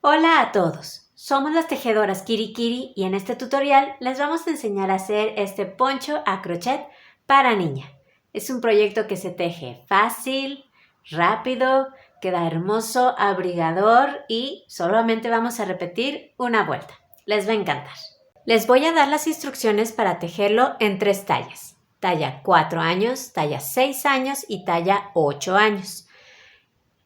Hola a todos, somos las tejedoras Kirikiri y en este tutorial les vamos a enseñar a hacer este poncho a crochet para niña. Es un proyecto que se teje fácil, rápido, queda hermoso, abrigador y solamente vamos a repetir una vuelta. Les va a encantar. Les voy a dar las instrucciones para tejerlo en 3 tallas. Talla 4 años, talla 6 años y talla 8 años.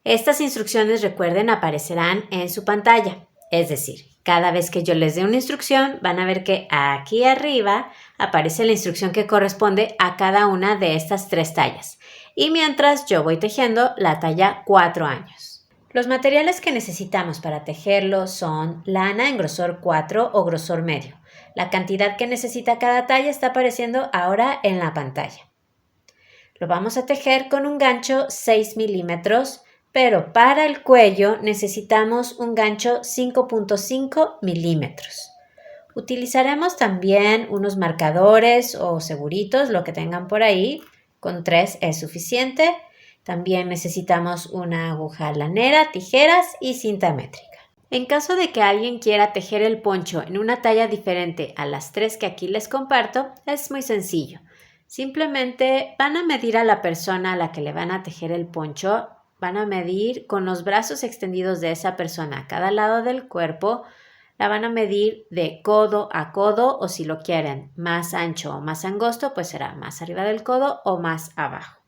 Estas instrucciones, recuerden, aparecerán en su pantalla. Es decir, cada vez que yo les dé una instrucción, van a ver que aquí arriba aparece la instrucción que corresponde a cada una de estas 3 tallas. Y mientras yo voy tejiendo la talla 4 años. Los materiales que necesitamos para tejerlo son lana en grosor 4 o grosor medio. La cantidad que necesita cada talla está apareciendo ahora en la pantalla. Lo vamos a tejer con un gancho 6 milímetros, pero para el cuello necesitamos un gancho 5.5 milímetros. Utilizaremos también unos marcadores o seguritos, lo que tengan por ahí. Con 3 es suficiente. También necesitamos una aguja lanera, tijeras y cinta métrica. En caso de que alguien quiera tejer el poncho en una talla diferente a las 3 que aquí les comparto, es muy sencillo. Simplemente van a medir a la persona a la que le van a tejer el poncho, van a medir con los brazos extendidos de esa persona a cada lado del cuerpo, la van a medir de codo a codo o si lo quieren más ancho o más angosto, pues será más arriba del codo o más abajo.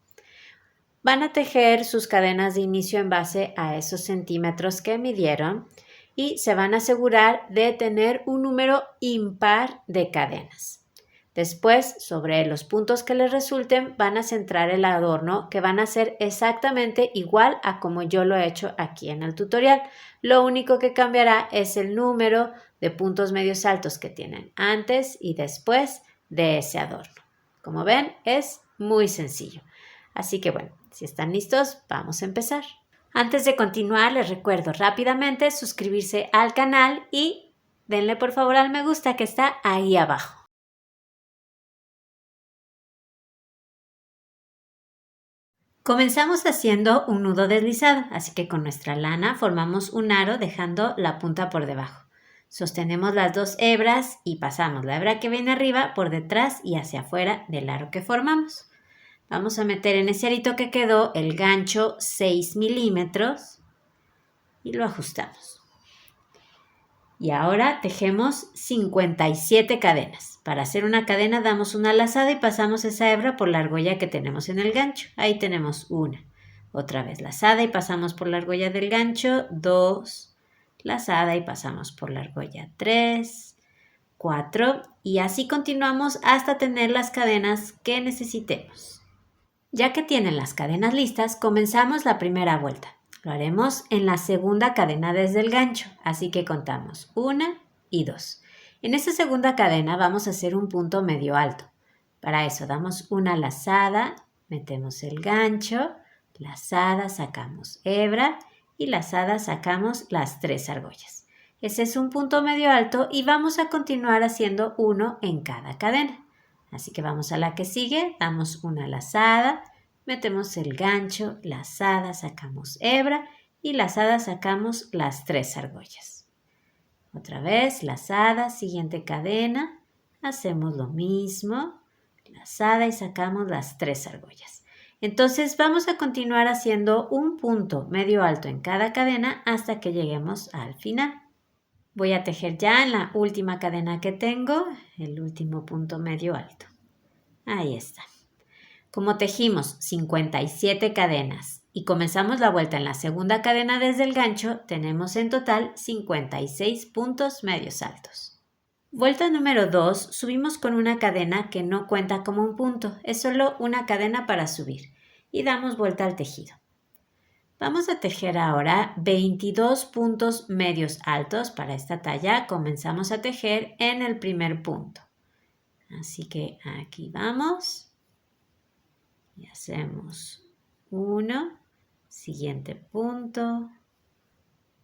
Van a tejer sus cadenas de inicio en base a esos centímetros que midieron y se van a asegurar de tener un número impar de cadenas. Después, sobre los puntos que les resulten, van a centrar el adorno que van a ser exactamente igual a como yo lo he hecho aquí en el tutorial. Lo único que cambiará es el número de puntos medios altos que tienen antes y después de ese adorno. Como ven, es muy sencillo. Así que bueno, si están listos, vamos a empezar. Antes de continuar, les recuerdo rápidamente suscribirse al canal y denle por favor al me gusta que está ahí abajo. Comenzamos haciendo un nudo deslizado, así que con nuestra lana formamos un aro dejando la punta por debajo. Sostenemos las 2 hebras y pasamos la hebra que viene arriba por detrás y hacia afuera del aro que formamos. Vamos a meter en ese arito que quedó el gancho 6 milímetros y lo ajustamos. Y ahora tejemos 57 cadenas. Para hacer una cadena damos una lazada y pasamos esa hebra por la argolla que tenemos en el gancho. Ahí tenemos una. Otra vez lazada y pasamos por la argolla del gancho. 2. Lazada y pasamos por la argolla. 3. 4. Y así continuamos hasta tener las cadenas que necesitemos. Ya que tienen las cadenas listas, comenzamos la primera vuelta. Lo haremos en la segunda cadena desde el gancho, así que contamos 1 y 2. En esa segunda cadena vamos a hacer un punto medio alto. Para eso damos una lazada, metemos el gancho, lazada, sacamos hebra y lazada, sacamos las 3 argollas. Ese es un punto medio alto y vamos a continuar haciendo uno en cada cadena. Así que vamos a la que sigue, damos una lazada, metemos el gancho, lazada, sacamos hebra y lazada sacamos las 3 argollas. Otra vez, lazada, siguiente cadena, hacemos lo mismo, lazada y sacamos las 3 argollas. Entonces vamos a continuar haciendo un punto medio alto en cada cadena hasta que lleguemos al final. Voy a tejer ya en la última cadena que tengo, el último punto medio alto. Ahí está. Como tejimos 57 cadenas y comenzamos la vuelta en la segunda cadena desde el gancho, tenemos en total 56 puntos medios altos. Vuelta número 2, subimos con una cadena que no cuenta como un punto, es solo una cadena para subir y damos vuelta al tejido. Vamos a tejer ahora 22 puntos medios altos para esta talla. Comenzamos a tejer en el primer punto. Así que aquí vamos. Y hacemos 1, siguiente punto,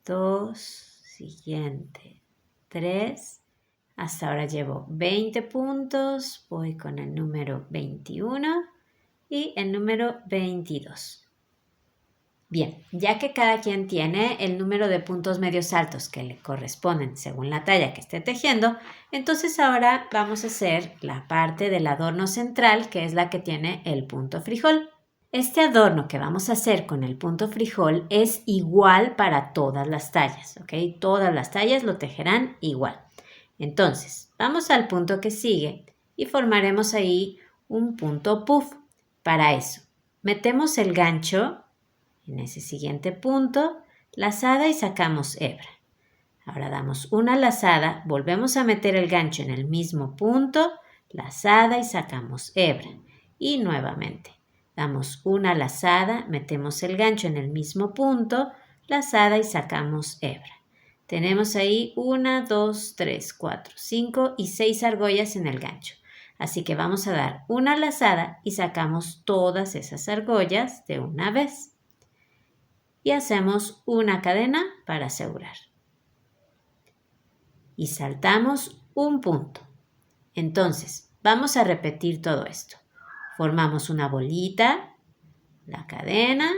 2, siguiente, 3. Hasta ahora llevo 20 puntos. Voy con el número 21 y el número 22. Bien, ya que cada quien tiene el número de puntos medios altos que le corresponden según la talla que esté tejiendo, entonces ahora vamos a hacer la parte del adorno central, que es la que tiene el punto frijol. Este adorno que vamos a hacer con el punto frijol es igual para todas las tallas, ¿ok? Todas las tallas lo tejerán igual. Entonces, vamos al punto que sigue y formaremos ahí un punto puff. Para eso, metemos el gancho en ese siguiente punto, lazada y sacamos hebra. Ahora damos una lazada, volvemos a meter el gancho en el mismo punto, lazada y sacamos hebra. Y nuevamente, damos una lazada, metemos el gancho en el mismo punto, lazada y sacamos hebra. Tenemos ahí 1, 2, 3, 4, 5 y 6 argollas en el gancho. Así que vamos a dar una lazada y sacamos todas esas argollas de una vez. Y hacemos una cadena para asegurar. Y saltamos un punto. Entonces, vamos a repetir todo esto. Formamos una bolita, la cadena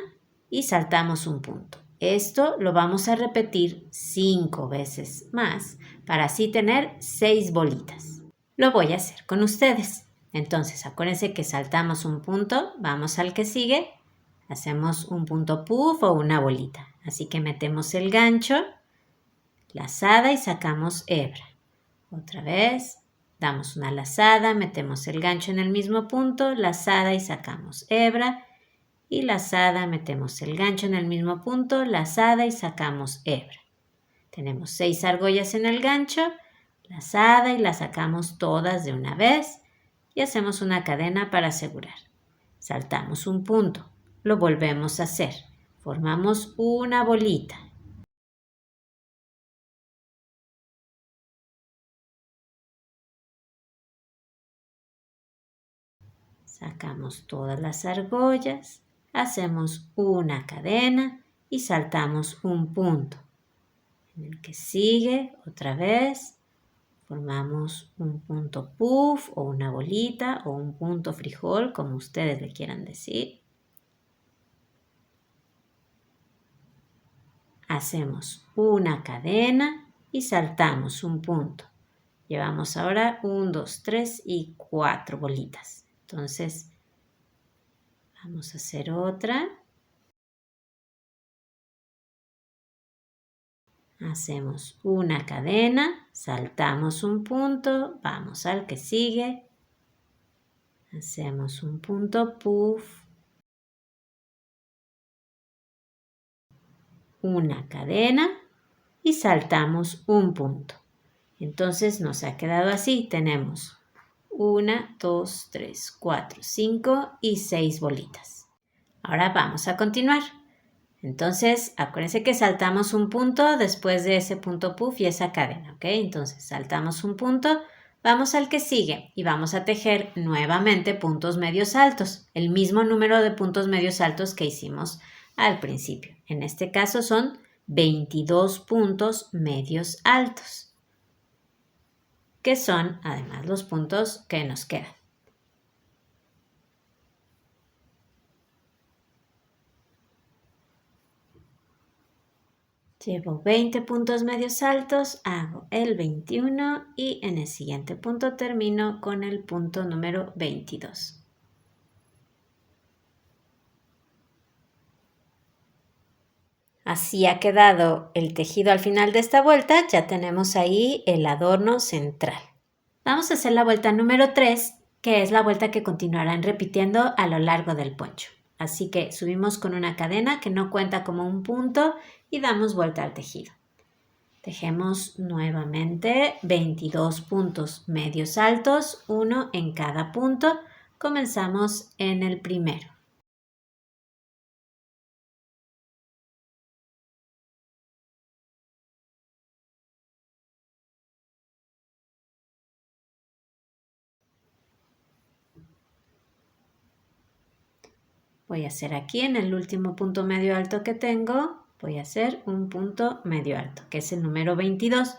y saltamos un punto. Esto lo vamos a repetir 5 veces más para así tener 6 bolitas. Lo voy a hacer con ustedes. Entonces, acuérdense que saltamos un punto, vamos al que sigue. Hacemos un punto puff o una bolita. Así que metemos el gancho, lazada y sacamos hebra. Otra vez, damos una lazada, metemos el gancho en el mismo punto, lazada y sacamos hebra. Y lazada, metemos el gancho en el mismo punto, lazada y sacamos hebra. Tenemos 6 argollas en el gancho, lazada y las sacamos todas de una vez y hacemos una cadena para asegurar. Saltamos un punto. Lo volvemos a hacer. Formamos una bolita. Sacamos todas las argollas, hacemos una cadena y saltamos un punto. En el que sigue, otra vez, formamos un punto puff o una bolita o un punto frijol, como ustedes le quieran decir. Hacemos una cadena y saltamos un punto. Llevamos ahora 1, 2, 3 y 4 bolitas. Entonces, vamos a hacer otra. Hacemos una cadena, saltamos un punto, vamos al que sigue. Hacemos un punto puff. Una cadena y saltamos un punto. Entonces nos ha quedado así. Tenemos 1, 2, 3, 4, 5 y 6 bolitas. Ahora vamos a continuar. Entonces, acuérdense que saltamos un punto después de ese punto puff y esa cadena, ¿ok? Entonces, saltamos un punto, vamos al que sigue y vamos a tejer nuevamente puntos medios altos, el mismo número de puntos medios altos que hicimos al principio. En este caso son 22 puntos medios altos, que son además los puntos que nos quedan. Llevo 20 puntos medios altos, hago el 21 y en el siguiente punto termino con el punto número 22. Así ha quedado el tejido al final de esta vuelta, ya tenemos ahí el adorno central. Vamos a hacer la vuelta número 3, que es la vuelta que continuarán repitiendo a lo largo del poncho. Así que subimos con una cadena que no cuenta como un punto y damos vuelta al tejido. Tejemos nuevamente 22 puntos medios altos, uno en cada punto. Comenzamos en el primero. Voy a hacer aquí en el último punto medio alto que tengo, voy a hacer un punto medio alto, que es el número 22.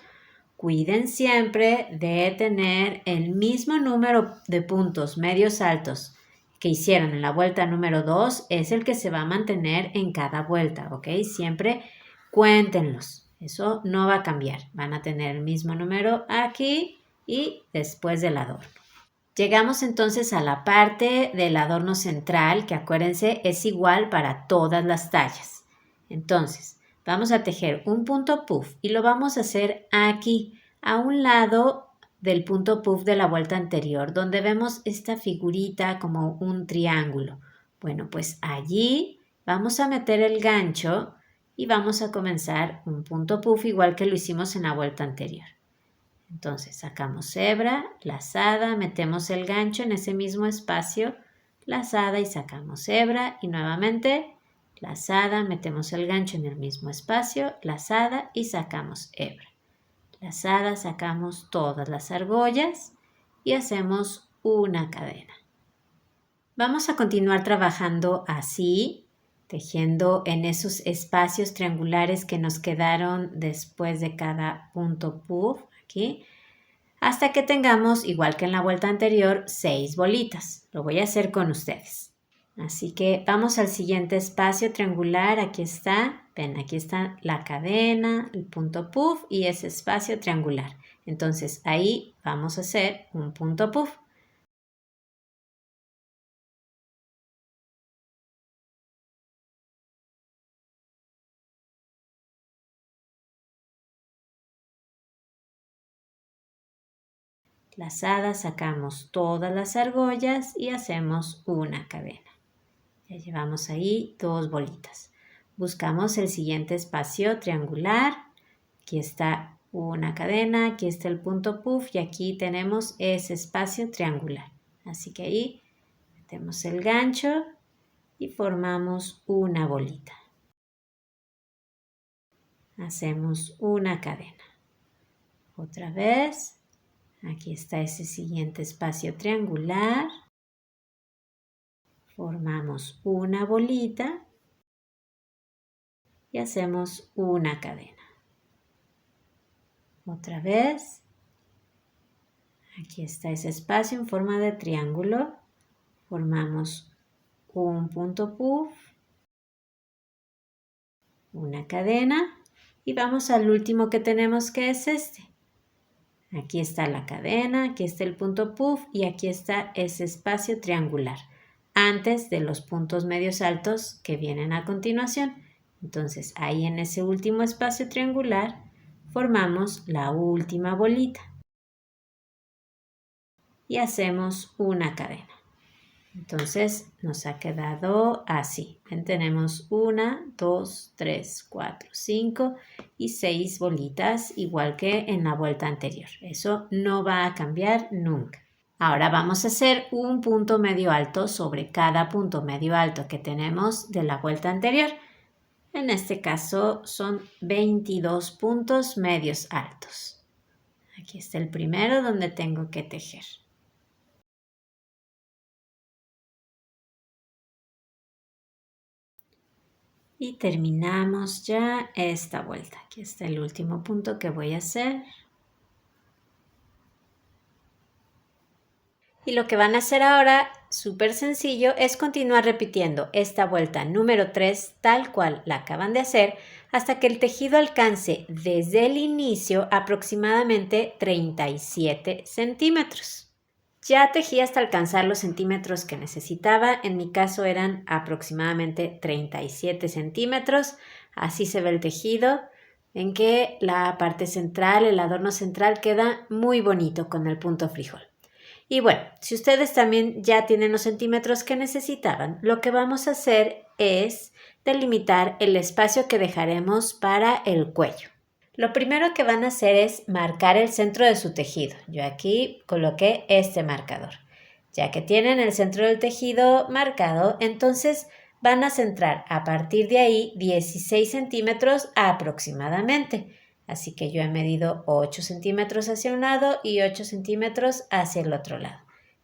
Cuiden siempre de tener el mismo número de puntos medios altos que hicieron en la vuelta número 2 es el que se va a mantener en cada vuelta, ¿ok? Siempre cuéntenlos. Eso no va a cambiar. Van a tener el mismo número aquí y después del adorno. Llegamos entonces a la parte del adorno central, que acuérdense es igual para todas las tallas. Entonces, vamos a tejer un punto puff y lo vamos a hacer aquí, a un lado del punto puff de la vuelta anterior, donde vemos esta figurita como un triángulo. Bueno, pues allí vamos a meter el gancho y vamos a comenzar un punto puff igual que lo hicimos en la vuelta anterior. Entonces sacamos hebra, lazada, metemos el gancho en ese mismo espacio, lazada y sacamos hebra y nuevamente lazada, metemos el gancho en el mismo espacio, lazada y sacamos hebra. Lazada, sacamos todas las argollas y hacemos una cadena. Vamos a continuar trabajando así, tejiendo en esos espacios triangulares que nos quedaron después de cada punto puff, aquí, hasta que tengamos, igual que en la vuelta anterior, 6 bolitas. Lo voy a hacer con ustedes. Así que vamos al siguiente espacio triangular. Aquí está, ven, aquí está la cadena, el punto puff y ese espacio triangular. Entonces ahí vamos a hacer un punto puff. Lazada, sacamos todas las argollas y hacemos una cadena. Ya llevamos ahí 2 bolitas. Buscamos el siguiente espacio triangular. Aquí está una cadena, aquí está el punto puff y aquí tenemos ese espacio triangular. Así que ahí metemos el gancho y formamos una bolita. Hacemos una cadena. Otra vez. Aquí está ese siguiente espacio triangular. Formamos una bolita y hacemos una cadena. Otra vez. Aquí está ese espacio en forma de triángulo. Formamos un punto puff, una cadena y vamos al último que tenemos, que es este. Aquí está la cadena, aquí está el punto puff y aquí está ese espacio triangular antes de los puntos medios altos que vienen a continuación. Entonces ahí en ese último espacio triangular formamos la última bolita y hacemos una cadena. Entonces nos ha quedado así. Tenemos 1, 2, 3, 4, 5 y 6 bolitas, igual que en la vuelta anterior. Eso no va a cambiar nunca. Ahora vamos a hacer un punto medio alto sobre cada punto medio alto que tenemos de la vuelta anterior. En este caso son 22 puntos medios altos. Aquí está el primero donde tengo que tejer. Y terminamos ya esta vuelta. Aquí está el último punto que voy a hacer. Y lo que van a hacer ahora, súper sencillo, es continuar repitiendo esta vuelta número 3 tal cual la acaban de hacer hasta que el tejido alcance desde el inicio aproximadamente 37 centímetros. Ya tejí hasta alcanzar los centímetros que necesitaba. En mi caso eran aproximadamente 37 centímetros. Así se ve el tejido. Ven que la parte central, el adorno central, queda muy bonito con el punto frijol. Y bueno, si ustedes también ya tienen los centímetros que necesitaban, lo que vamos a hacer es delimitar el espacio que dejaremos para el cuello. Lo primero que van a hacer es marcar el centro de su tejido. Yo aquí coloqué este marcador. Ya que tienen el centro del tejido marcado, entonces van a centrar a partir de ahí 16 centímetros aproximadamente. Así que yo he medido 8 centímetros hacia un lado y 8 centímetros hacia el otro lado.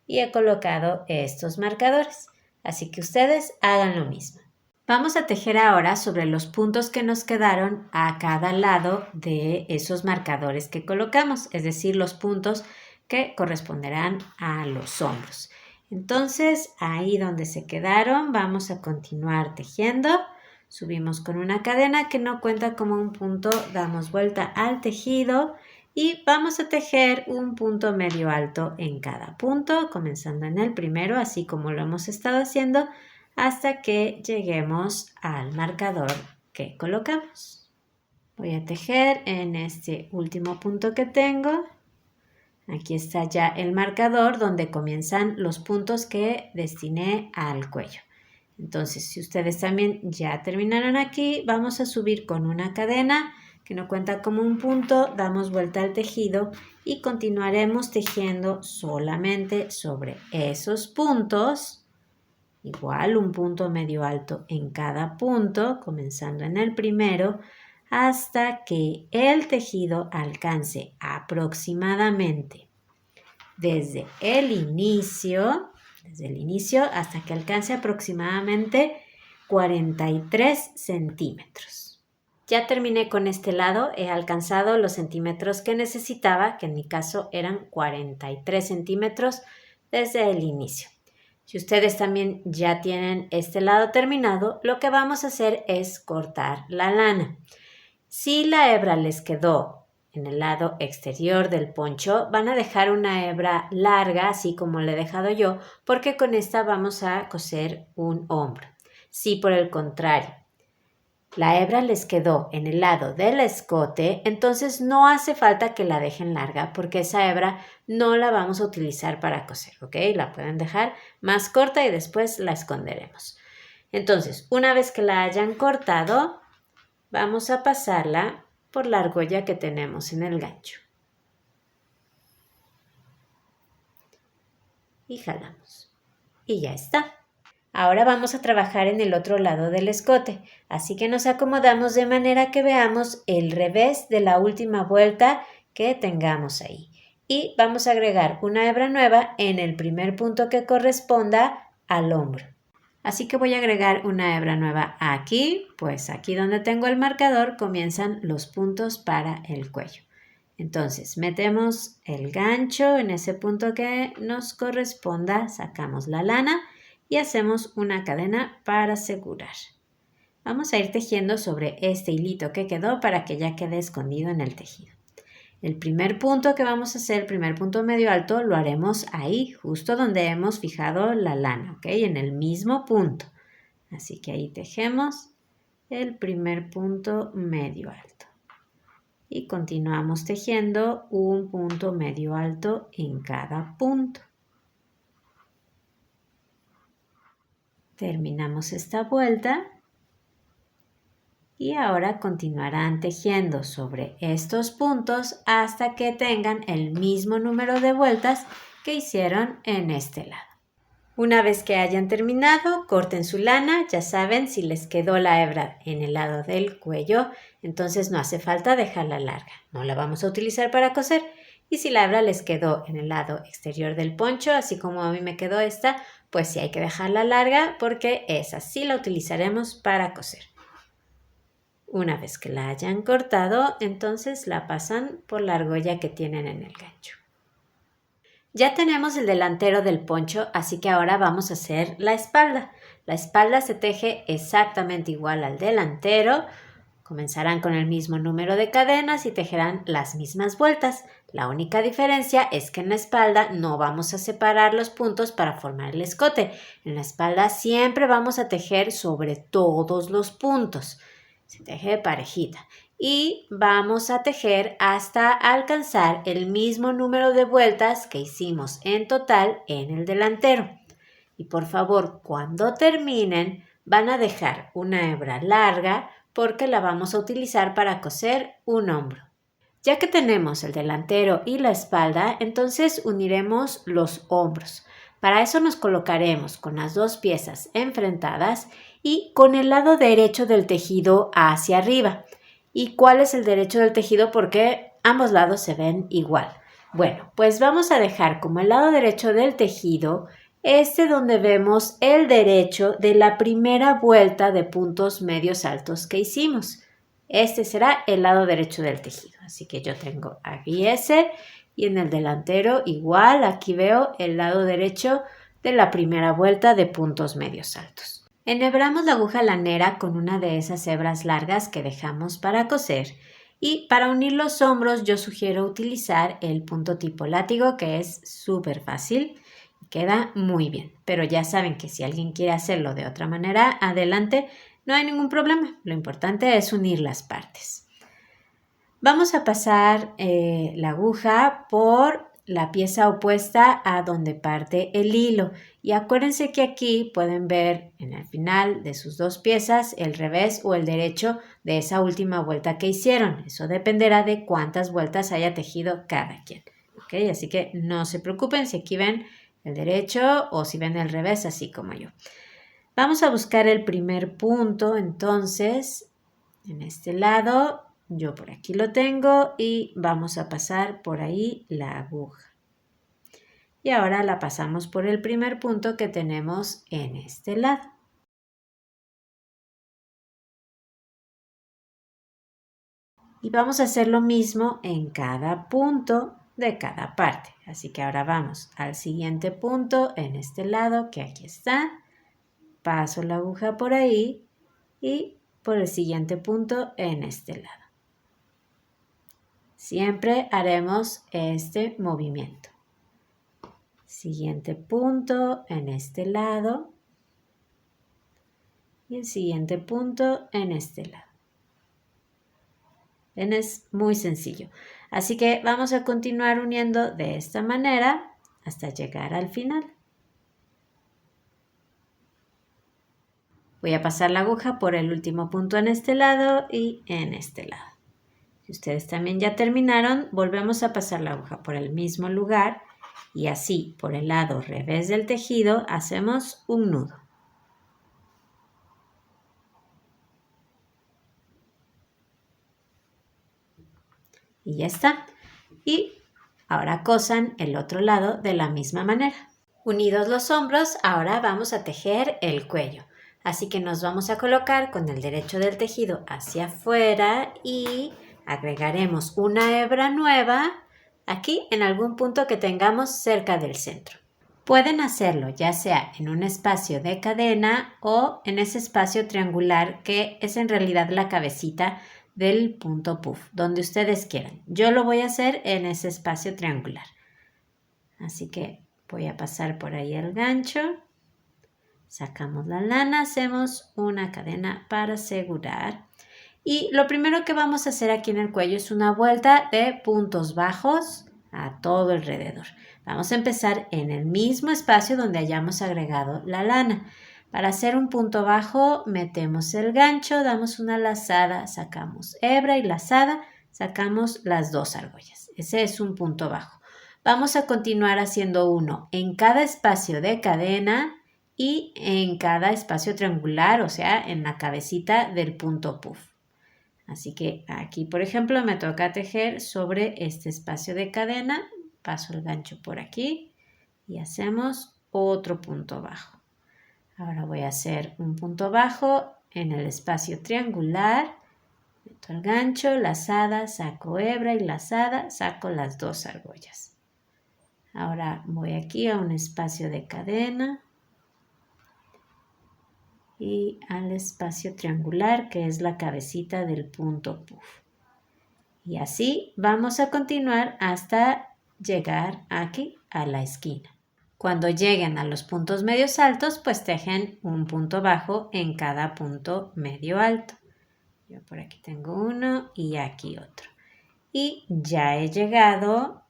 Y he colocado estos marcadores. Así que ustedes hagan lo mismo. Vamos a tejer ahora sobre los puntos que nos quedaron a cada lado de esos marcadores que colocamos, es decir, los puntos que corresponderán a los hombros. Entonces, ahí donde se quedaron, vamos a continuar tejiendo. Subimos con una cadena que no cuenta como un punto, damos vuelta al tejido y vamos a tejer un punto medio alto en cada punto, comenzando en el primero, así como lo hemos estado haciendo, hasta que lleguemos al marcador que colocamos. Voy a tejer en este último punto que tengo. Aquí está ya el marcador donde comienzan los puntos que destiné al cuello. Entonces, si ustedes también ya terminaron aquí, vamos a subir con una cadena que no cuenta como un punto, damos vuelta al tejido y continuaremos tejiendo solamente sobre esos puntos. Igual un punto medio alto en cada punto, comenzando en el primero, hasta que el tejido alcance aproximadamente desde el inicio hasta que alcance aproximadamente 43 centímetros. Ya terminé con este lado, he alcanzado los centímetros que necesitaba, que en mi caso eran 43 centímetros desde el inicio. Si ustedes también ya tienen este lado terminado, lo que vamos a hacer es cortar la lana. Si la hebra les quedó en el lado exterior del poncho, van a dejar una hebra larga, así como le he dejado yo, porque con esta vamos a coser un hombro. Si por el contrario, la hebra les quedó en el lado del escote, entonces no hace falta que la dejen larga, porque esa hebra no la vamos a utilizar para coser, ¿ok? La pueden dejar más corta y después la esconderemos. Entonces, una vez que la hayan cortado, vamos a pasarla por la argolla que tenemos en el gancho. Y jalamos. Y ya está. Ahora vamos a trabajar en el otro lado del escote, así que nos acomodamos de manera que veamos el revés de la última vuelta que tengamos ahí. Y vamos a agregar una hebra nueva en el primer punto que corresponda al hombro. Así que voy a agregar una hebra nueva aquí, pues aquí donde tengo el marcador comienzan los puntos para el cuello. Entonces metemos el gancho en ese punto que nos corresponda, sacamos la lana y hacemos una cadena para asegurar. Vamos a ir tejiendo sobre este hilito que quedó para que ya quede escondido en el tejido. El primer punto que vamos a hacer, el primer punto medio alto, lo haremos ahí, justo donde hemos fijado la lana, ¿ok? En el mismo punto. Así que ahí tejemos el primer punto medio alto. Y continuamos tejiendo un punto medio alto en cada punto. Terminamos esta vuelta. Y ahora continuarán tejiendo sobre estos puntos hasta que tengan el mismo número de vueltas que hicieron en este lado. Una vez que hayan terminado, corten su lana. Ya saben, si les quedó la hebra en el lado del cuello, entonces no hace falta dejarla larga. No la vamos a utilizar para coser. Y si la hebra les quedó en el lado exterior del poncho, así como a mí me quedó esta, pues sí hay que dejarla larga porque esa sí la utilizaremos para coser. Una vez que la hayan cortado, entonces la pasan por la argolla que tienen en el gancho. Ya tenemos el delantero del poncho, así que ahora vamos a hacer la espalda. La espalda se teje exactamente igual al delantero. Comenzarán con el mismo número de cadenas y tejerán las mismas vueltas. La única diferencia es que en la espalda no vamos a separar los puntos para formar el escote. En la espalda siempre vamos a tejer sobre todos los puntos. Se teje parejita y vamos a tejer hasta alcanzar el mismo número de vueltas que hicimos en total en el delantero. Y por favor, cuando terminen, van a dejar una hebra larga porque la vamos a utilizar para coser un hombro. Ya que tenemos el delantero y la espalda, entonces uniremos los hombros. Para eso nos colocaremos con las dos piezas enfrentadas y con el lado derecho del tejido hacia arriba. ¿Y cuál es el derecho del tejido? Porque ambos lados se ven igual. Bueno, pues vamos a dejar como el lado derecho del tejido donde vemos el derecho de la primera vuelta de puntos medios altos que hicimos. Este será el lado derecho del tejido. Así que yo tengo aquí ese y en el delantero igual, aquí veo el lado derecho de la primera vuelta de puntos medios altos. Enhebramos la aguja lanera con una de esas hebras largas que dejamos para coser y para unir los hombros yo sugiero utilizar el punto tipo látigo, que es súper fácil y queda muy bien. Pero ya saben que si alguien quiere hacerlo de otra manera, adelante, no hay ningún problema. Lo importante es unir las partes. Vamos a pasar la aguja por la pieza opuesta a donde parte el hilo. Y acuérdense que aquí pueden ver en el final de sus dos piezas el revés o el derecho de esa última vuelta que hicieron. Eso dependerá de cuántas vueltas haya tejido cada quien. ¿Okay? Así que no se preocupen si aquí ven el derecho o si ven el revés, así como yo. Vamos a buscar el primer punto, entonces, en este lado. Yo por aquí lo tengo y vamos a pasar por ahí la aguja. Y ahora la pasamos por el primer punto que tenemos en este lado. Y vamos a hacer lo mismo en cada punto de cada parte. Así que ahora vamos al siguiente punto en este lado, que aquí está. Paso la aguja por ahí y por el siguiente punto en este lado. Siempre haremos este movimiento. Siguiente punto en este lado y el siguiente punto en este lado. Ven, es muy sencillo. Así que vamos a continuar uniendo de esta manera hasta llegar al final. Voy a pasar la aguja por el último punto en este lado y en este lado. Si ustedes también ya terminaron, volvemos a pasar la aguja por el mismo lugar y así por el lado revés del tejido hacemos un nudo. Y ya está. Y ahora cosan el otro lado de la misma manera. Unidos los hombros, ahora vamos a tejer el cuello. Así que nos vamos a colocar con el derecho del tejido hacia afuera y agregaremos una hebra nueva aquí en algún punto que tengamos cerca del centro. Pueden hacerlo ya sea en un espacio de cadena o en ese espacio triangular que es en realidad la cabecita del punto puff, donde ustedes quieran. Yo lo voy a hacer en ese espacio triangular. Así que voy a pasar por ahí el gancho. Sacamos la lana, hacemos una cadena para asegurar. Y lo primero que vamos a hacer aquí en el cuello es una vuelta de puntos bajos a todo alrededor. Vamos a empezar en el mismo espacio donde hayamos agregado la lana. Para hacer un punto bajo, metemos el gancho, damos una lazada, sacamos hebra y lazada, sacamos las dos argollas. Ese es un punto bajo. Vamos a continuar haciendo uno en cada espacio de cadena y en cada espacio triangular, o sea, en la cabecita del punto puff. Así que aquí, por ejemplo, me toca tejer sobre este espacio de cadena, paso el gancho por aquí y hacemos otro punto bajo. Ahora voy a hacer un punto bajo en el espacio triangular, meto el gancho, lazada, saco hebra y lazada, saco las dos argollas. Ahora voy aquí a un espacio de cadena y al espacio triangular que es la cabecita del punto puff. Y así vamos a continuar hasta llegar aquí a la esquina. Cuando lleguen a los puntos medios altos, pues tejen un punto bajo en cada punto medio alto. Yo por aquí tengo uno y aquí otro. Y ya he llegado,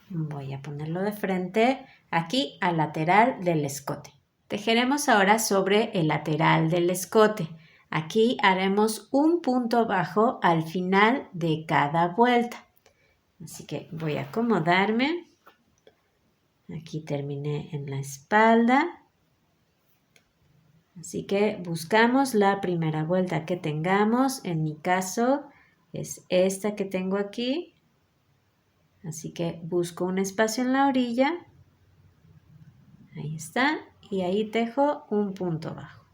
voy a ponerlo de frente, aquí al lateral del escote. Tejeremos ahora sobre el lateral del escote. Aquí haremos un punto bajo al final de cada vuelta. Así que voy a acomodarme. Aquí terminé en la espalda. Así que buscamos la primera vuelta que tengamos. En mi caso es esta que tengo aquí. Así que busco un espacio en la orilla. Ahí está. Y ahí tejo un punto bajo.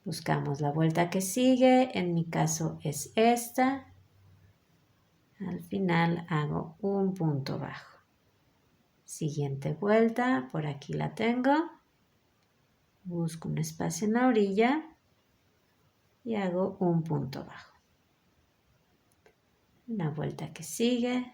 Buscamos la vuelta que sigue, en mi caso es esta. Al final hago un punto bajo. Siguiente vuelta, por aquí la tengo. Busco un espacio en la orilla y hago un punto bajo. La vuelta que sigue,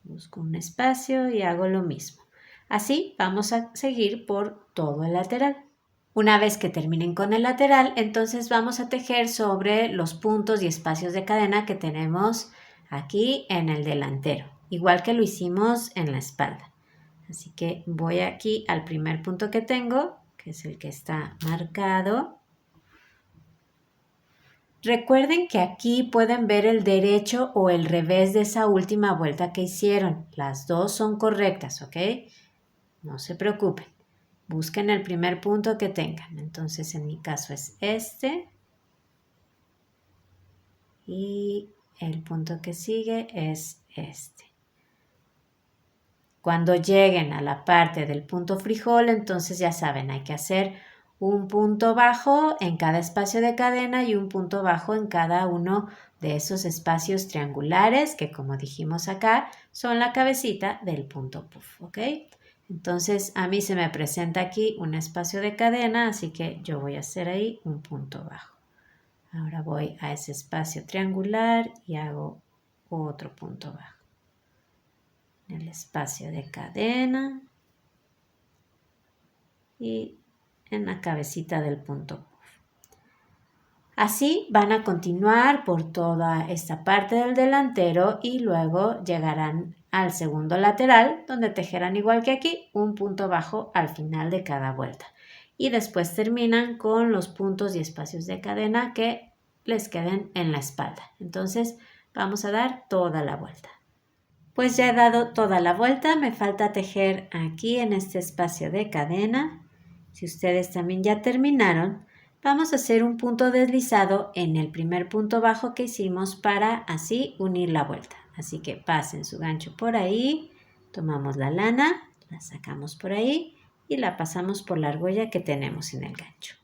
busco un espacio y hago lo mismo. Así vamos a seguir por todo el lateral. Una vez que terminen con el lateral, entonces vamos a tejer sobre los puntos y espacios de cadena que tenemos aquí en el delantero, igual que lo hicimos en la espalda. Así que voy aquí al primer punto que tengo, que es el que está marcado. Recuerden que aquí pueden ver el derecho o el revés de esa última vuelta que hicieron. Las dos son correctas, ¿ok? No se preocupen. Busquen el primer punto que tengan. Entonces, en mi caso es este. Y el punto que sigue es este. Cuando lleguen a la parte del punto frijol, entonces ya saben, hay que hacer un punto bajo en cada espacio de cadena y un punto bajo en cada uno de esos espacios triangulares que, como dijimos acá, son la cabecita del punto puff, ¿ok? Entonces a mí se me presenta aquí un espacio de cadena, así que yo voy a hacer ahí un punto bajo. Ahora voy a ese espacio triangular y hago otro punto bajo. En el espacio de cadena y en la cabecita del punto puff. Así van a continuar por toda esta parte del delantero y luego llegarán al segundo lateral, donde tejerán igual que aquí un punto bajo al final de cada vuelta. Y después terminan con los puntos y espacios de cadena que les queden en la espalda. Entonces vamos a dar toda la vuelta. Pues ya he dado toda la vuelta, me falta tejer aquí en este espacio de cadena. Si ustedes también ya terminaron, vamos a hacer un punto deslizado en el primer punto bajo que hicimos para así unir la vuelta. Así que pasen su gancho por ahí, tomamos la lana, la sacamos por ahí y la pasamos por la argolla que tenemos en el gancho.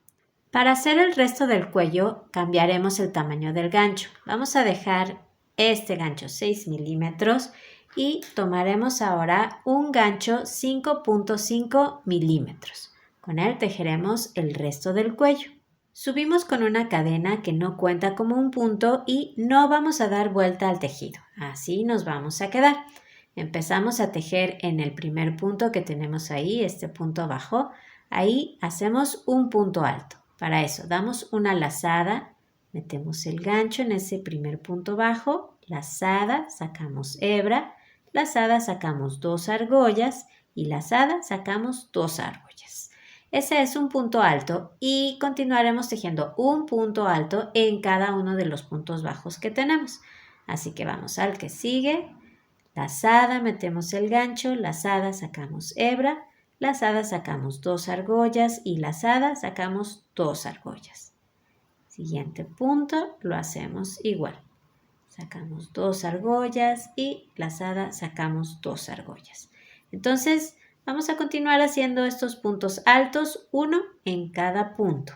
Para hacer el resto del cuello cambiaremos el tamaño del gancho. Vamos a dejar este gancho 6 milímetros y tomaremos ahora un gancho 5.5 milímetros. Con él tejeremos el resto del cuello. Subimos con una cadena que no cuenta como un punto y no vamos a dar vuelta al tejido. Así nos vamos a quedar. Empezamos a tejer en el primer punto que tenemos ahí, este punto bajo. Ahí hacemos un punto alto. Para eso damos una lazada, metemos el gancho en ese primer punto bajo, lazada, sacamos hebra, lazada, sacamos 2 argollas y lazada, sacamos 2 argollas. Ese es un punto alto y continuaremos tejiendo un punto alto en cada uno de los puntos bajos que tenemos. Así que vamos al que sigue, lazada, metemos el gancho, lazada, sacamos hebra, lazada, sacamos 2 argollas y lazada, sacamos 2 argollas. Siguiente punto, lo hacemos igual. Sacamos 2 argollas y lazada, sacamos 2 argollas. Entonces, vamos a continuar haciendo estos puntos altos, uno en cada punto.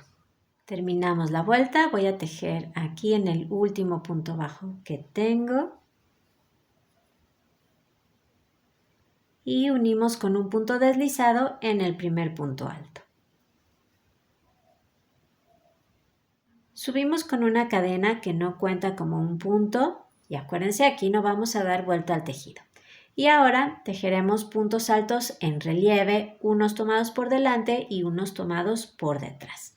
Terminamos la vuelta, voy a tejer aquí en el último punto bajo que tengo. Y unimos con un punto deslizado en el primer punto alto. Subimos con una cadena que no cuenta como un punto y acuérdense, aquí no vamos a dar vuelta al tejido. Y ahora tejeremos puntos altos en relieve, unos tomados por delante y unos tomados por detrás.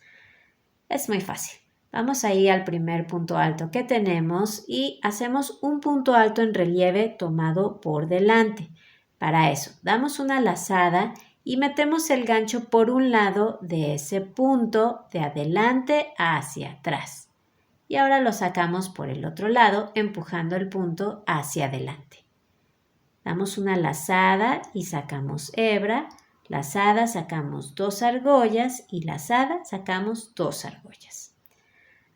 Es muy fácil. Vamos ahí al primer punto alto que tenemos y hacemos un punto alto en relieve tomado por delante. Para eso, damos una lazada y metemos el gancho por un lado de ese punto de adelante hacia atrás. Y ahora lo sacamos por el otro lado, empujando el punto hacia adelante. Damos una lazada y sacamos hebra, lazada, sacamos 2 argollas y lazada, sacamos 2 argollas.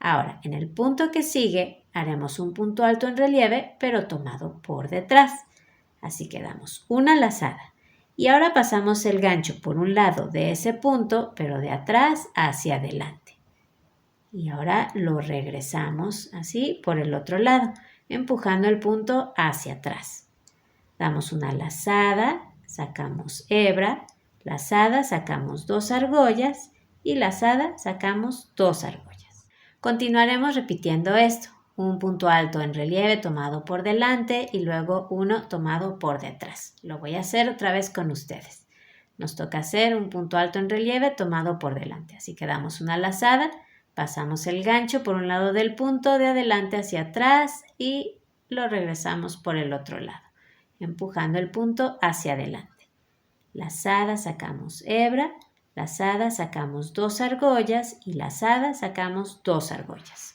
Ahora, en el punto que sigue, haremos un punto alto en relieve, pero tomado por detrás. Así que damos una lazada. Y ahora pasamos el gancho por un lado de ese punto, pero de atrás hacia adelante. Y ahora lo regresamos así por el otro lado, empujando el punto hacia atrás. Damos una lazada, sacamos hebra, lazada, sacamos 2 argollas y lazada, sacamos 2 argollas. Continuaremos repitiendo esto. Un punto alto en relieve tomado por delante y luego uno tomado por detrás. Lo voy a hacer otra vez con ustedes. Nos toca hacer un punto alto en relieve tomado por delante. Así que damos una lazada, pasamos el gancho por un lado del punto de adelante hacia atrás y lo regresamos por el otro lado, empujando el punto hacia adelante. Lazada, sacamos hebra, lazada, sacamos 2 argollas y lazada, sacamos 2 argollas.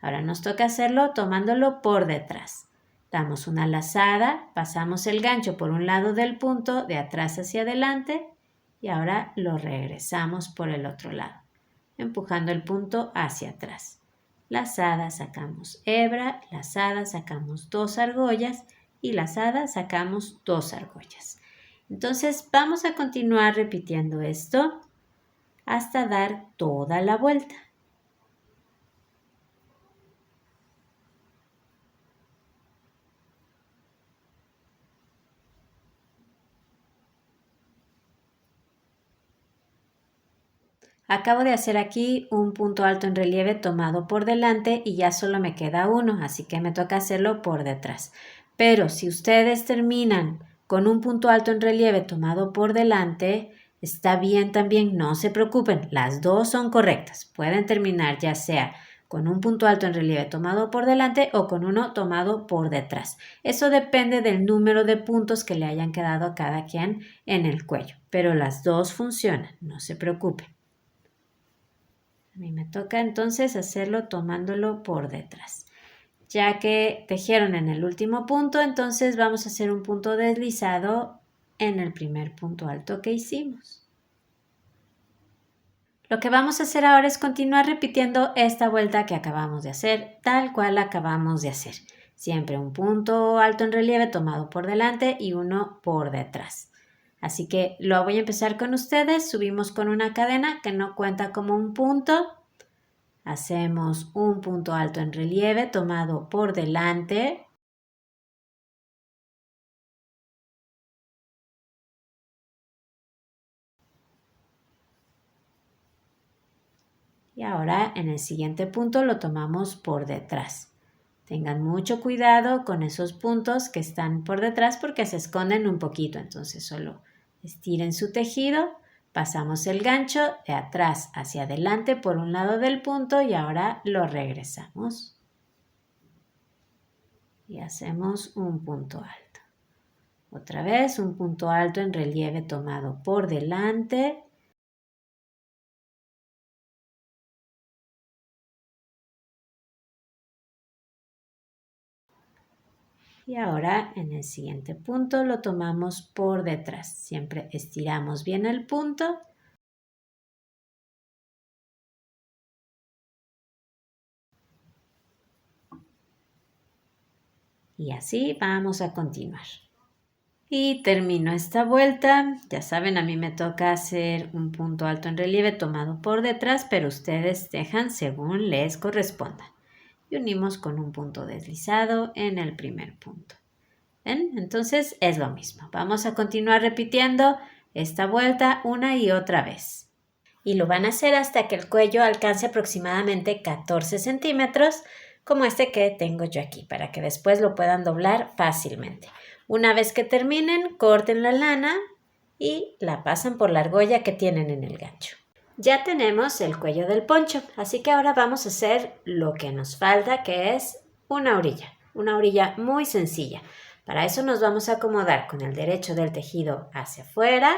Ahora nos toca hacerlo tomándolo por detrás. Damos una lazada, pasamos el gancho por un lado del punto de atrás hacia adelante y ahora lo regresamos por el otro lado, empujando el punto hacia atrás. Lazada, sacamos hebra, lazada, sacamos 2 argollas y lazada, sacamos 2 argollas. Entonces vamos a continuar repitiendo esto hasta dar toda la vuelta. Acabo de hacer aquí un punto alto en relieve tomado por delante y ya solo me queda uno, así que me toca hacerlo por detrás. Pero si ustedes terminan con un punto alto en relieve tomado por delante, está bien también, no se preocupen, las dos son correctas. Pueden terminar ya sea con un punto alto en relieve tomado por delante o con uno tomado por detrás. Eso depende del número de puntos que le hayan quedado a cada quien en el cuello, pero las dos funcionan, no se preocupen. A mí me toca entonces hacerlo tomándolo por detrás. Ya que tejieron en el último punto, entonces vamos a hacer un punto deslizado en el primer punto alto que hicimos. Lo que vamos a hacer ahora es continuar repitiendo esta vuelta que acabamos de hacer, tal cual acabamos de hacer. Siempre un punto alto en relieve tomado por delante y uno por detrás. Así que lo voy a empezar con ustedes. Subimos con una cadena que no cuenta como un punto. Hacemos un punto alto en relieve tomado por delante. Y ahora en el siguiente punto lo tomamos por detrás. Tengan mucho cuidado con esos puntos que están por detrás porque se esconden un poquito. Entonces solo estiren su tejido, pasamos el gancho de atrás hacia adelante por un lado del punto y ahora lo regresamos. Y hacemos un punto alto. Otra vez un punto alto en relieve tomado por delante. Y ahora en el siguiente punto lo tomamos por detrás. Siempre estiramos bien el punto. Y así vamos a continuar. Y termino esta vuelta. Ya saben, a mí me toca hacer un punto alto en relieve tomado por detrás, pero ustedes dejan según les corresponda. Y unimos con un punto deslizado en el primer punto. ¿Ven? Entonces es lo mismo. Vamos a continuar repitiendo esta vuelta una y otra vez. Y lo van a hacer hasta que el cuello alcance aproximadamente 14 centímetros, como este que tengo yo aquí, para que después lo puedan doblar fácilmente. Una vez que terminen, corten la lana y la pasan por la argolla que tienen en el gancho. Ya tenemos el cuello del poncho, así que ahora vamos a hacer lo que nos falta, que es una orilla muy sencilla. Para eso nos vamos a acomodar con el derecho del tejido hacia afuera.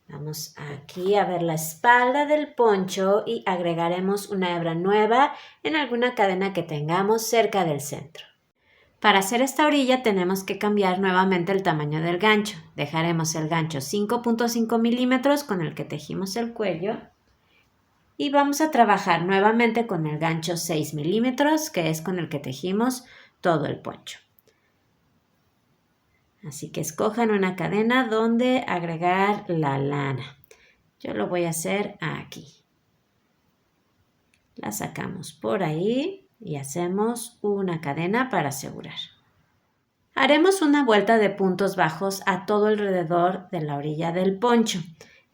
Vamos aquí a ver la espalda del poncho y agregaremos una hebra nueva en alguna cadena que tengamos cerca del centro. Para hacer esta orilla tenemos que cambiar nuevamente el tamaño del gancho. Dejaremos el gancho 5.5 milímetros con el que tejimos el cuello y vamos a trabajar nuevamente con el gancho 6 milímetros, que es con el que tejimos todo el poncho. Así que escojan una cadena donde agregar la lana. Yo lo voy a hacer aquí. La sacamos por ahí y hacemos una cadena para asegurar. Haremos una vuelta de puntos bajos a todo alrededor de la orilla del poncho.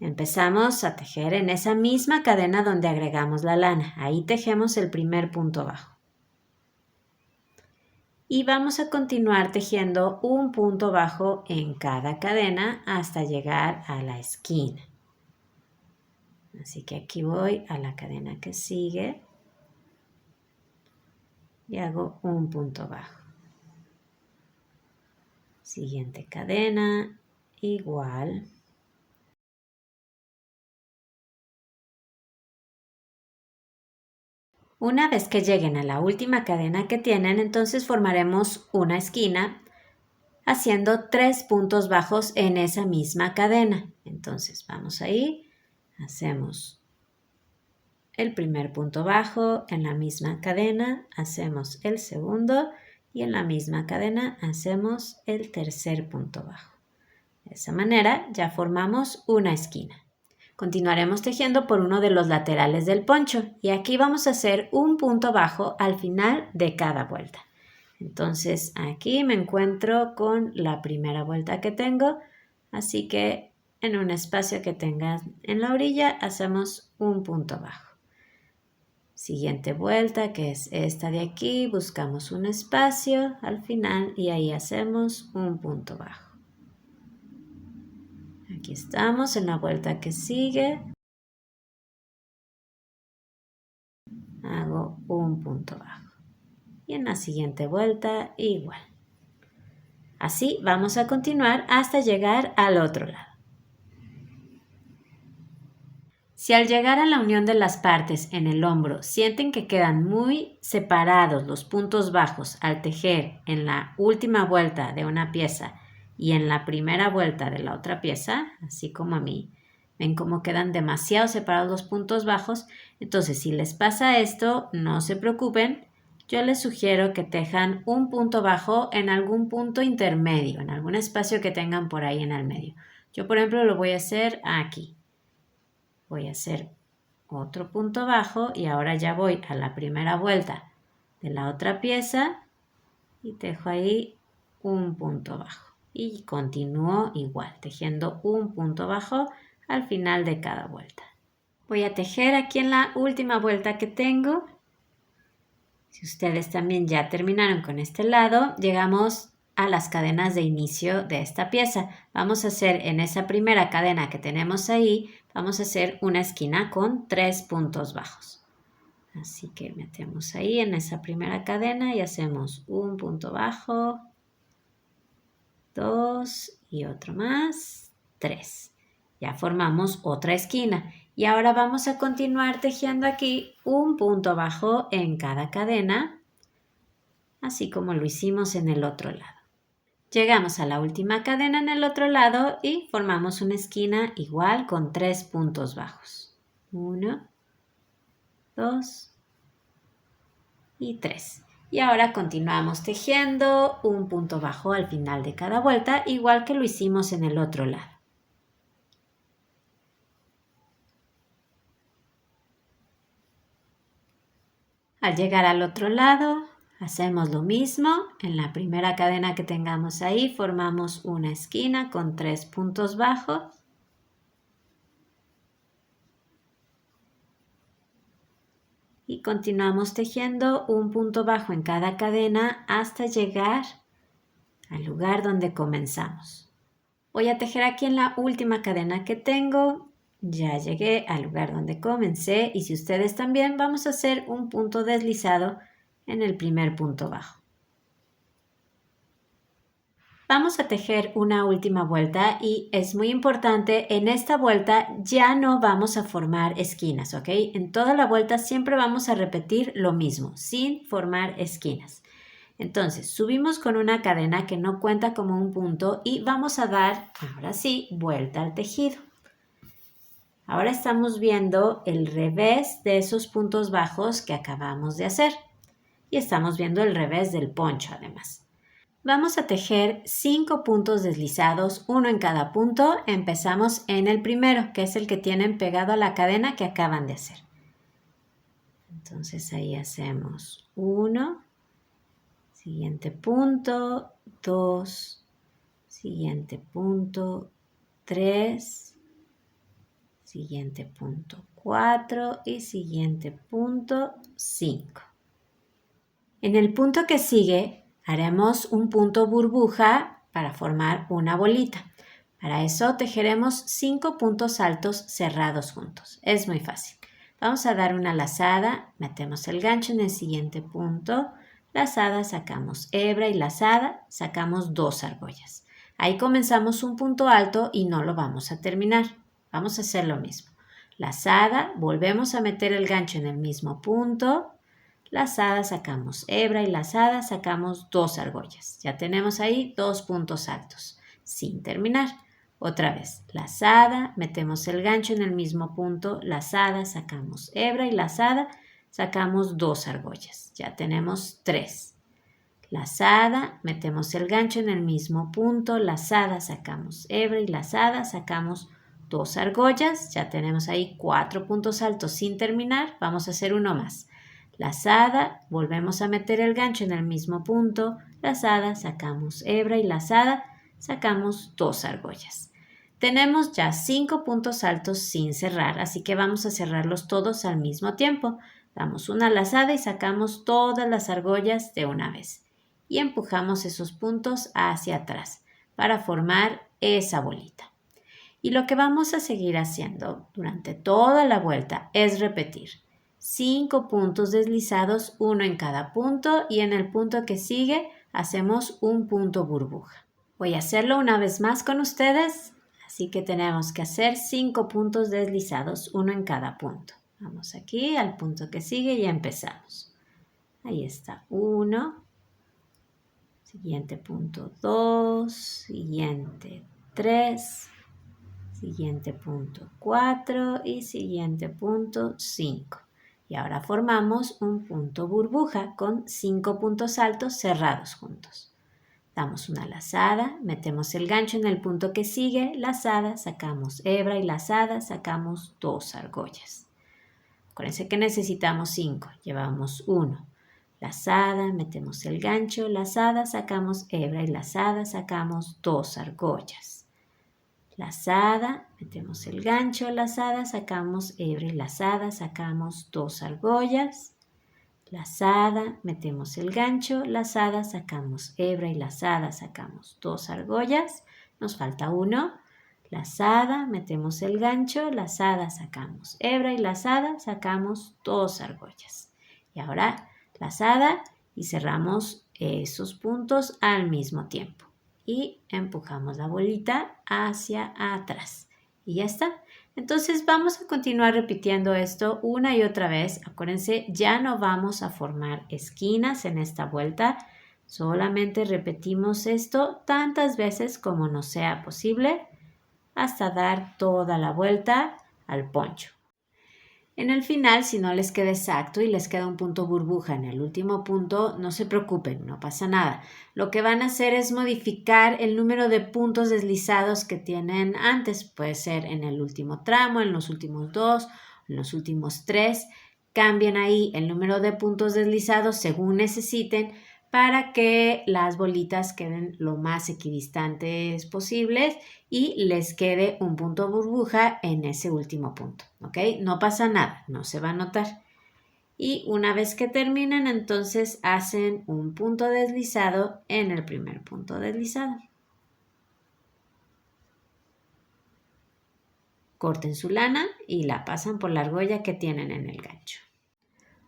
Empezamos a tejer en esa misma cadena donde agregamos la lana. Ahí tejemos el primer punto bajo. Y vamos a continuar tejiendo un punto bajo en cada cadena hasta llegar a la esquina. Así que aquí voy a la cadena que sigue y hago un punto bajo. Siguiente cadena, igual. Una vez que lleguen a la última cadena que tienen, entonces formaremos una esquina haciendo 3 puntos bajos en esa misma cadena. Entonces vamos ahí, hacemos el primer punto bajo en la misma cadena, hacemos el segundo y en la misma cadena hacemos el tercer punto bajo. De esa manera ya formamos una esquina. Continuaremos tejiendo por uno de los laterales del poncho y aquí vamos a hacer un punto bajo al final de cada vuelta. Entonces aquí me encuentro con la primera vuelta que tengo, así que en un espacio que tenga en la orilla hacemos un punto bajo. Siguiente vuelta, que es esta de aquí, buscamos un espacio al final y ahí hacemos un punto bajo. Aquí estamos en la vuelta que sigue. Hago un punto bajo. Y en la siguiente vuelta igual. Así vamos a continuar hasta llegar al otro lado. Si al llegar a la unión de las partes en el hombro sienten que quedan muy separados los puntos bajos al tejer en la última vuelta de una pieza y en la primera vuelta de la otra pieza, así como a mí, ven cómo quedan demasiado separados los puntos bajos, entonces si les pasa esto, no se preocupen, yo les sugiero que tejan un punto bajo en algún punto intermedio, en algún espacio que tengan por ahí en el medio. Yo, por ejemplo, lo voy a hacer aquí. Voy a hacer otro punto bajo y ahora ya voy a la primera vuelta de la otra pieza y tejo ahí un punto bajo y continúo igual tejiendo un punto bajo al final de cada vuelta. Voy a tejer aquí en la última vuelta que tengo. Si ustedes también ya terminaron con este lado, llegamos a las cadenas de inicio de esta pieza. Vamos a hacer en esa primera cadena que tenemos ahí, vamos a hacer una esquina con 3 puntos bajos. Así que metemos ahí en esa primera cadena y hacemos un punto bajo, 2 y otro más, 3. Ya formamos otra esquina y ahora vamos a continuar tejiendo aquí un punto bajo en cada cadena, así como lo hicimos en el otro lado. Llegamos a la última cadena en el otro lado y formamos una esquina igual con 3 puntos bajos. 1, 2 y 3. Y ahora continuamos tejiendo un punto bajo al final de cada vuelta, igual que lo hicimos en el otro lado. Al llegar al otro lado, hacemos lo mismo. En la primera cadena que tengamos ahí, formamos una esquina con 3 puntos bajos. Y continuamos tejiendo un punto bajo en cada cadena hasta llegar al lugar donde comenzamos. Voy a tejer aquí en la última cadena que tengo. Ya llegué al lugar donde comencé y si ustedes también, vamos a hacer un punto deslizado en el primer punto bajo. Vamos a tejer una última vuelta y es muy importante, en esta vuelta ya no vamos a formar esquinas, ¿ok? En toda la vuelta siempre vamos a repetir lo mismo, sin formar esquinas. Entonces, subimos con una cadena que no cuenta como un punto y vamos a dar, ahora sí, vuelta al tejido. Ahora estamos viendo el revés de esos puntos bajos que acabamos de hacer. Y estamos viendo el revés del poncho además. Vamos a tejer 5 puntos deslizados, uno en cada punto. Empezamos en el primero, que es el que tienen pegado a la cadena que acaban de hacer. Entonces ahí hacemos 1, siguiente punto, 2, siguiente punto, 3, siguiente punto, 4 y siguiente punto, 5. En el punto que sigue haremos un punto burbuja para formar una bolita. Para eso tejeremos 5 puntos altos cerrados juntos. Es muy fácil. Vamos a dar una lazada, metemos el gancho en el siguiente punto, lazada, sacamos hebra y lazada, sacamos 2 argollas. Ahí comenzamos un punto alto y no lo vamos a terminar. Vamos a hacer lo mismo. Lazada, volvemos a meter el gancho en el mismo punto, lazada, sacamos hebra y lazada, sacamos 2 argollas. Ya tenemos ahí 2 puntos altos, sin terminar. Otra vez, lazada, metemos el gancho en el mismo punto, lazada, sacamos hebra y lazada, sacamos 2 argollas. Ya tenemos 3. Lazada, metemos el gancho en el mismo punto, lazada, sacamos hebra y lazada, sacamos 2 argollas. Ya tenemos ahí 4 puntos altos sin terminar. Vamos a hacer uno más. Lazada, volvemos a meter el gancho en el mismo punto, lazada, sacamos hebra y lazada, sacamos 2 argollas. Tenemos ya 5 puntos altos sin cerrar, así que vamos a cerrarlos todos al mismo tiempo. Damos una lazada y sacamos todas las argollas de una vez. Y empujamos esos puntos hacia atrás para formar esa bolita. Y lo que vamos a seguir haciendo durante toda la vuelta es repetir 5 puntos deslizados, uno en cada punto, y en el punto que sigue hacemos un punto burbuja. Voy a hacerlo una vez más con ustedes, así que tenemos que hacer 5 puntos deslizados, uno en cada punto. Vamos aquí al punto que sigue y empezamos. Ahí está, 1, siguiente punto 2, siguiente 3, siguiente punto 4 y siguiente punto 5. Y ahora formamos un punto burbuja con 5 puntos altos cerrados juntos. Damos una lazada, metemos el gancho en el punto que sigue, lazada, sacamos hebra y lazada, sacamos 2 argollas. Acuérdense que necesitamos 5, llevamos 1. Lazada, metemos el gancho, lazada, sacamos hebra y lazada, sacamos 2 argollas. Lazada, metemos el gancho, lazada, sacamos hebra y lazada, sacamos 2 argollas. Lazada, metemos el gancho, lazada, sacamos hebra y lazada, sacamos 2 argollas. Nos falta 1. Lazada, metemos el gancho, lazada, sacamos hebra y lazada, sacamos 2 argollas. Y ahora lazada y cerramos esos puntos al mismo tiempo. Y empujamos la bolita hacia atrás. Y ya está. Entonces vamos a continuar repitiendo esto una y otra vez. Acuérdense, ya no vamos a formar esquinas en esta vuelta. Solamente repetimos esto tantas veces como nos sea posible hasta dar toda la vuelta al poncho. En el final, si no les queda exacto y les queda un punto burbuja en el último punto, no se preocupen, no pasa nada. Lo que van a hacer es modificar el número de puntos deslizados que tienen antes. Puede ser en el último tramo, en los últimos 2, en los últimos 3. Cambien ahí el número de puntos deslizados según necesiten para que las bolitas queden lo más equidistantes posibles y les quede un punto burbuja en ese último punto, ¿ok? No pasa nada, no se va a notar. Y una vez que terminan, entonces hacen un punto deslizado en el primer punto deslizado. Corten su lana y la pasan por la argolla que tienen en el gancho.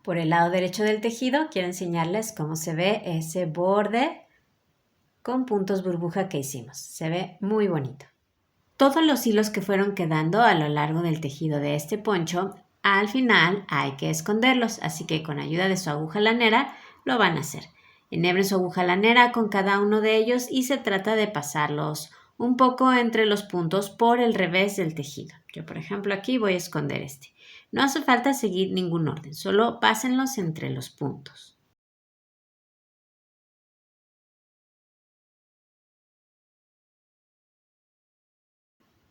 Por el lado derecho del tejido quiero enseñarles cómo se ve ese borde con puntos burbuja que hicimos. Se ve muy bonito. Todos los hilos que fueron quedando a lo largo del tejido de este poncho, al final hay que esconderlos, así que con ayuda de su aguja lanera lo van a hacer. Enhebren su aguja lanera con cada uno de ellos y se trata de pasarlos un poco entre los puntos por el revés del tejido. Yo, por ejemplo, aquí voy a esconder este. No hace falta seguir ningún orden, solo pásenlos entre los puntos.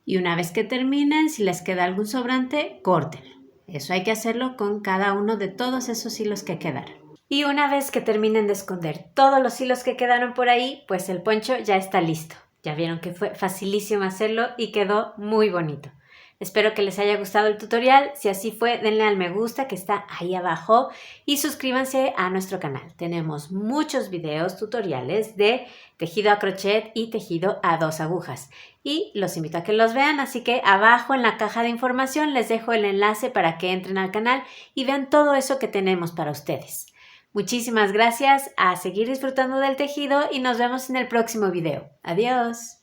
Y una vez que terminen, si les queda algún sobrante, córtenlo. Eso hay que hacerlo con cada uno de todos esos hilos que quedaron. Y una vez que terminen de esconder todos los hilos que quedaron por ahí, pues el poncho ya está listo. Ya vieron que fue facilísimo hacerlo y quedó muy bonito. Espero que les haya gustado el tutorial. Si así fue, denle al me gusta que está ahí abajo y suscríbanse a nuestro canal. Tenemos muchos videos tutoriales de tejido a crochet y tejido a 2 agujas. Y los invito a que los vean, así que abajo en la caja de información les dejo el enlace para que entren al canal y vean todo eso que tenemos para ustedes. Muchísimas gracias, a seguir disfrutando del tejido y nos vemos en el próximo video. Adiós.